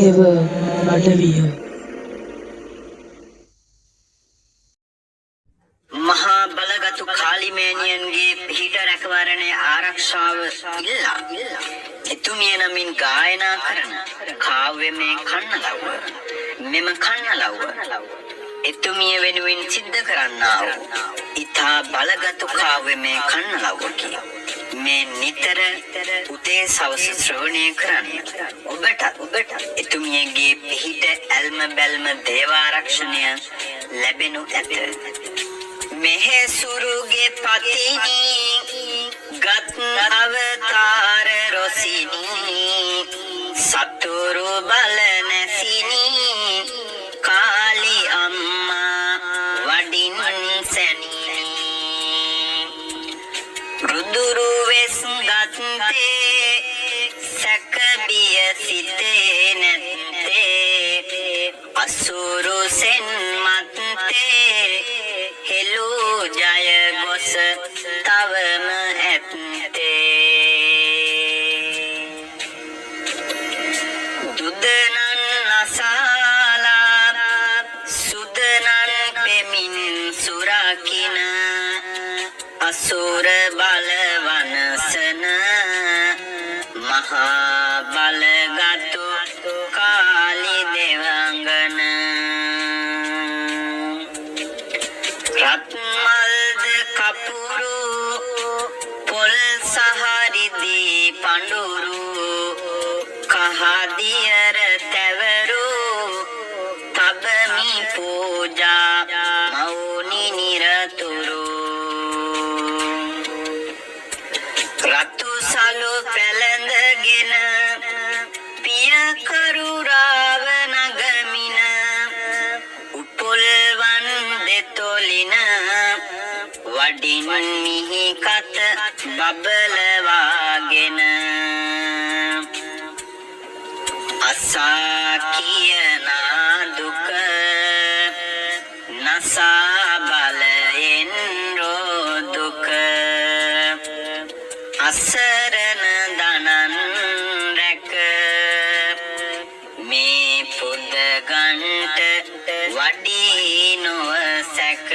දේව අඩවිය මහා බලගතු කාලිමේනියන්ගේ පිහිට රැකවරණයේ ආරක්ෂාව ඉල්ලා එතුමිය නමින් ගායනා කරන කාව්‍යමය කන්නලව්ව මෙම කන්නලව්ව එතුමිය වෙනුවෙන් සිද්ධ කරන්නා වූ ඉතා බලගතු කාව්‍යමය කන්නලව්වකි. මේ නිතර උදේ සවස ශ්‍රවණය කරන්න ඔබට එතුමියගේ පිහිට ඇල්ම බැල්ම දේවාරක්ෂණය ලැබෙනු ඇත. මෙහෙසුරුගේ පතිනි ගත් අවතාර රොසිනි සතුරු බල නැසිනි කාලි අම්මා වඩින් සැනිනි රුදුරු වෙස් ගත්තේ සැකබිය සිතේ නැත්තේ අසුරු සෙන් මත්තේ හෙළු ජය ගොස තවම ඇත්තේ දුදනන් අසාලා සුදනන් පෙමින් සුරකින අසුර බල වනසන මහා බලගතු කාලි දෙවංගන රත්මල්ද කපුරු පොල් සහරිදී පඳුරු කහදියර තැවරු තබමි පූජා මෞනි නිරතුරු රතු සලු පැලඳගෙන පිය කරුරාව නගමින උපුල්වන් දෙතොලින වඩින් මිහි කත බබලවාගෙන අසා කියනා දුක නසා බලයෙන් රෝදුක අසරණ දනන් රැක මේ පුද ගන්ට වඩී නොව සැක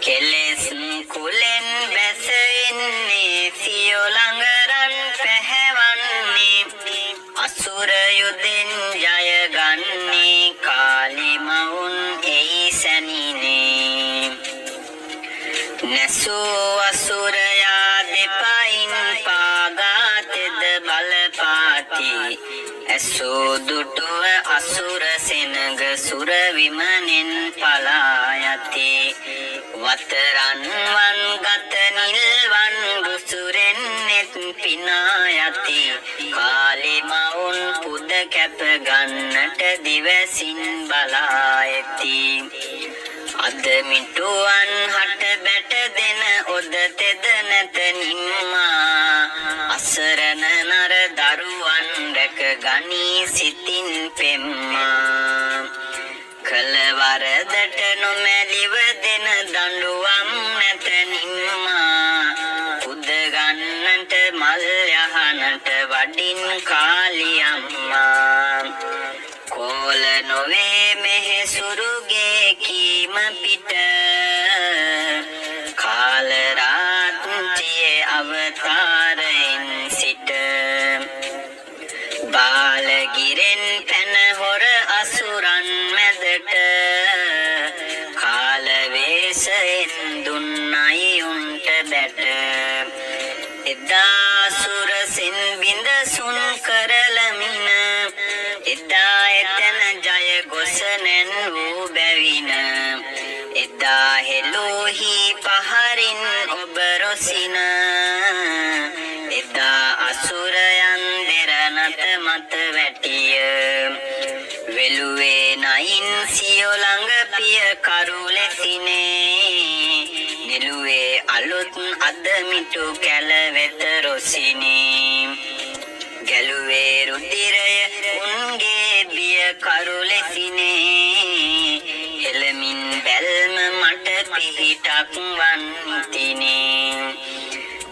කෙලෙස් කුලෙන් බැසෙන්නේ සියොළඟරන් පැහැවන්නේ අසුර යුදෙන් ජය ගන්නේ කාලි මවුන් එයි සැනිනේ නැසූ අසුරයා දෙපයින් පාගාතෙද බලපාති ඇසූ දුටුව අසුර සෙනග සුර විමනෙන් පලා යති වතරන් වන් ගත නිල්වන් දුසුරෙන් නෙත් පිනා යති කාලි මවුන් පුද කැප ගන්නට දිවසින් බලා ඇති අද මිටුවන් හට බැට දෙන ඔද තෙද නැත නිම්මා අසරණ නර දරුවන් රැක ගනී සිතින් පෙම්මා කළ වරදට නොමැලිව දෙන දඬුවම් නැත නිම්මා පුද ගන්නට මල් යහනට වඩින් කාලි අම්මා කෝල නොවේ මෙහෙසුරුගේ කීම පිට කාලරාත්‍රියේ අවතාරයෙන් සිට බාලගිරෙන් පැන හොර අසුරන් මැදට කාලවේශයෙන් දුන්නයි උන්ට බැට එදා සුරසින් බිඳ සුන් කරලමින එදා එතන ජය ගොස නැන් වූ බැවින එදා හෙළෝහි පහරින් ඔබ රොසින එදා අසුරයන් දෙරනත මත වැටිය වෙලුවේ නයින් සියොළඟ පිය කරු ලෙසිනේ නිලුවේ අලුත් අදමිටු කැල වෙත රොසිනේ ගැලුවේ රුධිරය උන්ගේ බිය කරු ලෙසිනේ හෙළමින් බැල්ම මට පිහිටක් වන්තිනේ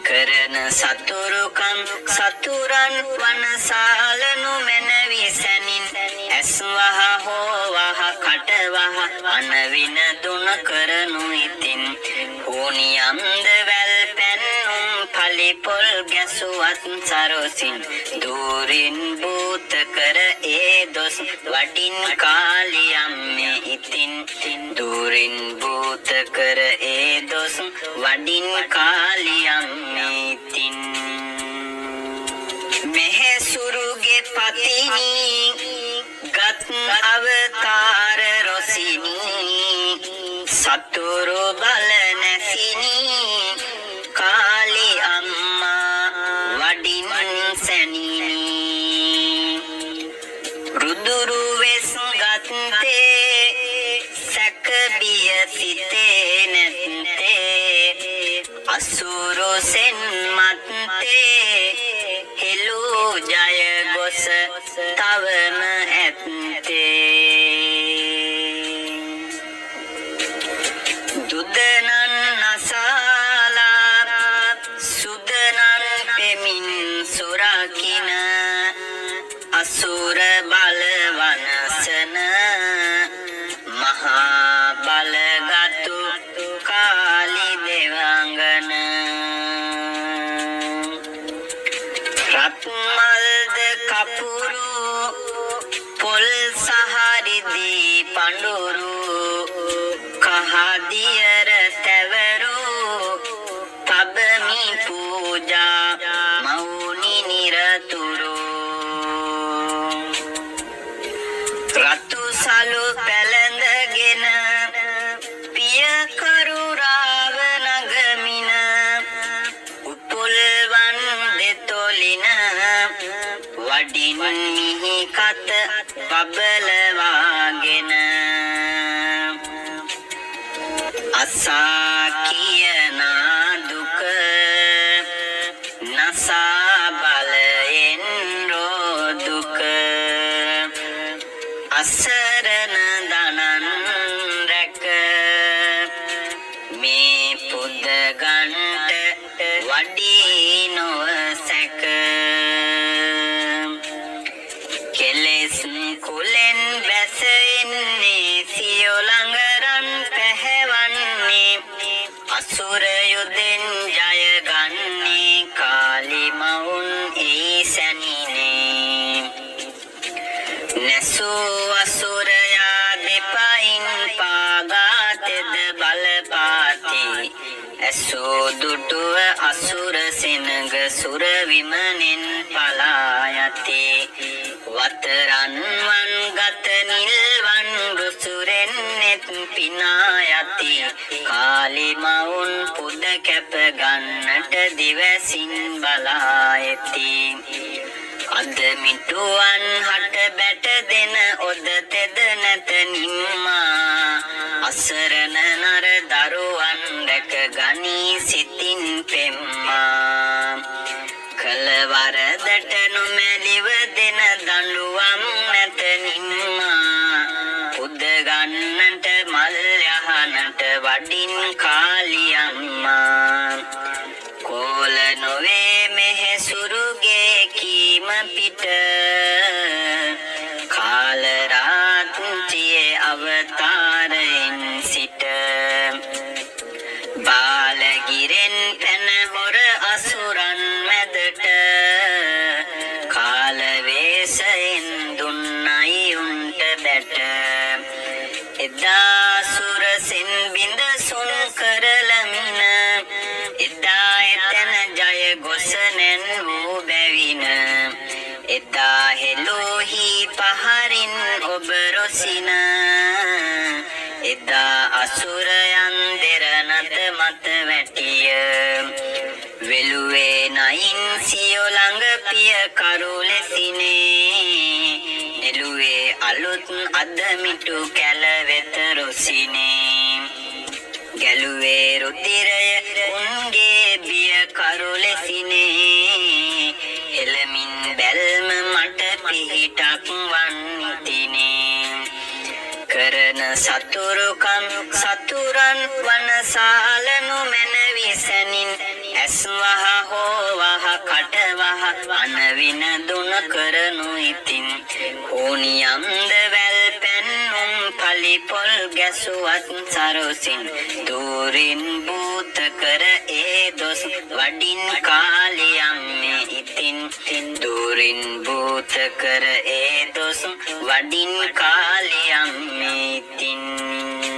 කරන සතුරුකම් සතුරන් වනසාලනු මැනවිසැනින් ඇස්වහ හෝවහ කටවහ අනවින දුන කරනු ඉතින් හෝනියම්ද වැල් පැන්නුම් පලිපොල් ගැසුවත් සරොසින් දූරින් භූත කර ඒ දොස් වඩින් කාලියම්මේ ඉතින් දූරින් භූත කර ඒ දොස් වඩින් කාලියම්මේ ඉතින් මෙහෙසුරුගේ පතිනි ගත් අවතාර රොසිනි සතුරු බල නැසිනි කාලි අම්මා වඩින් සැනිනි රුදුරු වෙස් ගත්තේ සැකබිය සිතේ නැත්තේ අසුරු සෙන් මත්තේ හෙළු ජය ගොස තවම ඇත්තේ දුදනන් නසාලා සුදනන් පෙමින් සුරකින අසුර බල වනසන මහා බලගතු කාලි දෙවංගන රත්මල්ද කපුරු පොල් සහරිදී පඳුරු කහදියර තැවරු තබමි පූජා මෞනි නිරතුරු රතු සලු පැලඳගෙන පිය කරුරාව නගමින උපුල්වන් දෙතොලින වඩින් මිහි කත බබලවාගෙන අසා කියනා දුක නසා බලයෙන් රෝදුක අසරණ දනන් රැක මේ පුද ගන්ට වඩී නොසැක කෙලෙස් කුලෙන් බැසෙන්නේ සියොළඟරන් පැහැවන්නේ අසුර යුදෙන් ජයගන්නේ කාලි මවුන් ඒ සැනිනේ නැසූ අසුරයා දෙපයින් පාගාතෙද බලපාති ඇසූ දුටුව අසුර සෙනග සුර විමනෙන් පලා යති වතරන්වන් ගත නිල්වන් රුසුරෙන් නෙත් පිනා යති කාලි මවුන් පුද කැප ගන්නට දිවසින් බලා ඇති අද මිටුවන් හට බැට දෙන ඔද තෙද නැත නිම්මා අසරණ නර දරුවන් රැක ගනී සිතින් පෙම්මා කල වරදට නොමැලිව දෙන දඬුවම් නැත නිම්මා පුද ගන්නට මල් යහනට වඩින් කාලියම්මා කෝල නොවේ මෙහෙ සුරුගේ කීම පිට කාල රාත්‍රියේ අවතාරයෙන් සිට බාලගිරෙන් පැන හොර අසුරන් මැදට කාල වේසයෙන් දුන්නයි උන්ට බැට එදා සුරසින් බිඳ සුන් කරලමින එදා එතන ජය ගොස නැන් වූ බැවින එදා හෙළෝහි පහරින් ඔබ රොසින එදා අසුරයන් දෙරනත මත වැටිය වෙලුවේ නයින් සියොළඟ පිය කරු ලෙසිනේ නෙළුවේ අලුත් අදමිටු කැල වෙත රොසිනේ ගැලුවේ රුධිරය උන්ගේ බිය කරු ලෙසිනේ එළමින් බැල්ම මට පිහිටක් වන්තිනේ කරන සතුරුකම් සතුරන් වනසාලනු මැනවිසැනින් ඇස්වහ හෝවා දින දුන කරනු ඉතින් ඕනියම්ද වැල් පැන්නුම් පලි පොල් ගැසුවත් සරොසින් දූරින් භූත කර ඒ දොස් වඩින් කාලියම්මේ ඉතින් දූරින් භූත කර ඒ දොස් වඩින් කාලියම්මේ ඉතින්